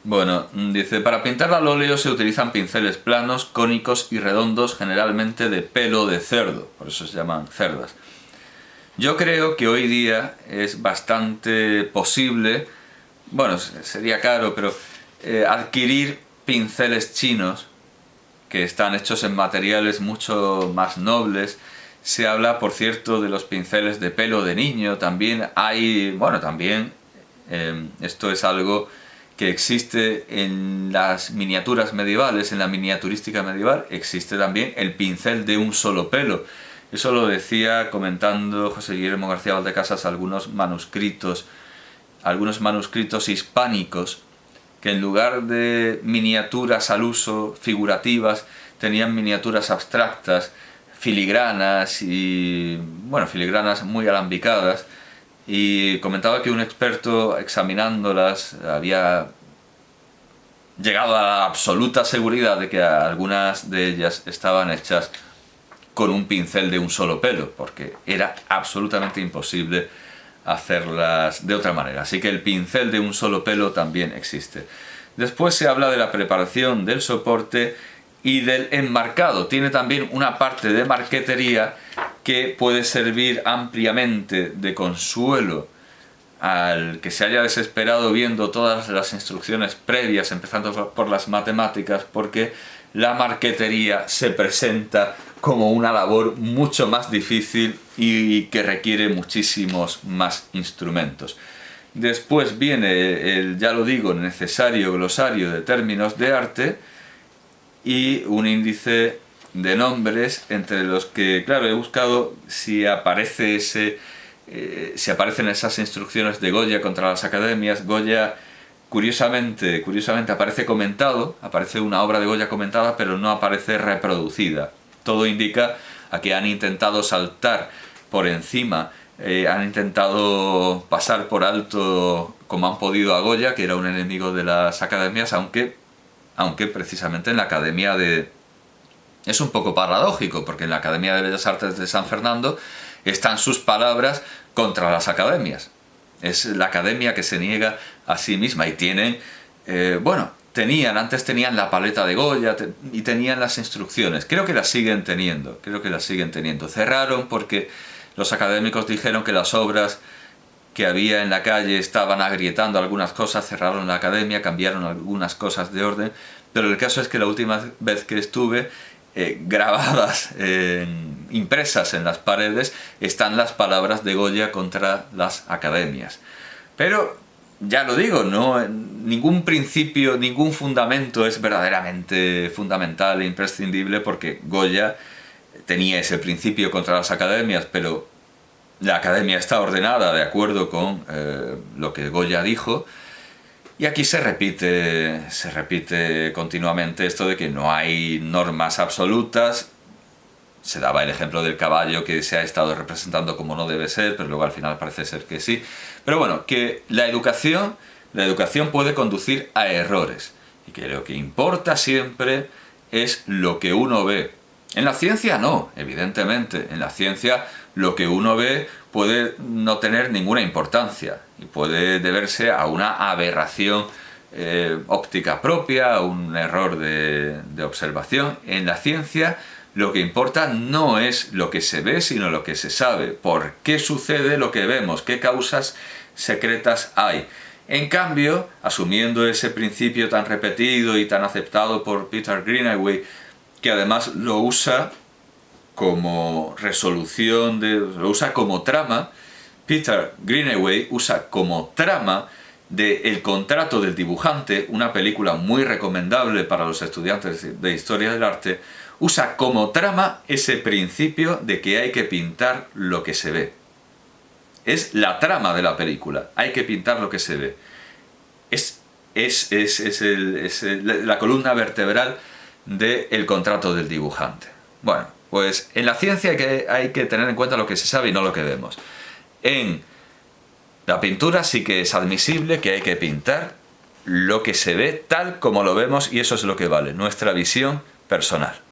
Bueno, dice, para pintar al óleo se utilizan pinceles planos, cónicos y redondos, generalmente de pelo de cerdo, por eso se llaman cerdas. Yo creo que hoy día es bastante posible, bueno, sería caro, pero adquirir pinceles chinos que están hechos en materiales mucho más nobles. Se habla, por cierto, de los pinceles de pelo de niño, también hay, bueno, también esto es algo que existe en las miniaturas medievales, en la miniaturística medieval, existe también el pincel de un solo pelo. Eso lo decía comentando José Guillermo García Valdecasas algunos manuscritos hispánicos que en lugar de miniaturas al uso figurativas tenían miniaturas abstractas, filigranas y bueno, filigranas muy alambicadas, y comentaba que un experto examinándolas había llegado a la absoluta seguridad de que algunas de ellas estaban hechas con un pincel de un solo pelo, porque era absolutamente imposible hacerlas de otra manera. Así que el pincel de un solo pelo también existe. Después se habla de la preparación del soporte y del enmarcado. Tiene también una parte de marquetería que puede servir ampliamente de consuelo al que se haya desesperado viendo todas las instrucciones previas, empezando por las matemáticas, porque la marquetería se presenta como una labor mucho más difícil y que requiere muchísimos más instrumentos. Después viene el, ya lo digo, necesario glosario de términos de arte y un índice de nombres entre los que, claro, he buscado si aparece si aparecen esas instrucciones de Goya contra las academias. Goya, curiosamente aparece comentado, aparece una obra de Goya comentada, pero no aparece reproducida. Todo indica a que han intentado saltar por encima, han intentado pasar por alto como han podido a Goya, que era un enemigo de las academias, aunque precisamente en la Academia de... Es un poco paradójico, porque en la Academia de Bellas Artes de San Fernando están sus palabras contra las academias. Es la academia que se niega a sí misma y tienen, antes tenían la paleta de Goya y tenían las instrucciones. Creo que las siguen teniendo, Cerraron porque los académicos dijeron que las obras que había en la calle estaban agrietando algunas cosas, cerraron la academia, cambiaron algunas cosas de orden, pero el caso es que la última vez que estuve, grabadas, impresas en las paredes, están las palabras de Goya contra las academias. Pero, ya lo digo, ningún principio, ningún fundamento es verdaderamente fundamental e imprescindible, porque Goya tenía ese principio contra las academias, pero la academia está ordenada de acuerdo con lo que Goya dijo. Y aquí se repite continuamente esto de que no hay normas absolutas. Se daba el ejemplo del caballo que se ha estado representando como no debe ser, pero luego al final parece ser que sí. Pero bueno, que la educación puede conducir a errores, y que lo que importa siempre es lo que uno ve. En la ciencia no, evidentemente. En la ciencia lo que uno ve puede no tener ninguna importancia y puede deberse a una aberración óptica propia, a un error de observación. En la ciencia lo que importa no es lo que se ve, sino lo que se sabe. ¿Por qué sucede lo que vemos? ¿Qué causas secretas hay? En cambio, asumiendo ese principio tan repetido y tan aceptado por Peter Greenaway, que además lo usa como lo usa como trama, Peter Greenaway usa como trama de El contrato del dibujante, una película muy recomendable para los estudiantes de Historia del Arte, usa como trama ese principio de que hay que pintar lo que se ve. Es la trama de la película, hay que pintar lo que se ve. Es la columna vertebral del contrato del dibujante. Bueno, pues en la ciencia hay que tener en cuenta lo que se sabe y no lo que vemos. En la pintura sí que es admisible que hay que pintar lo que se ve tal como lo vemos, y eso es lo que vale, nuestra visión personal.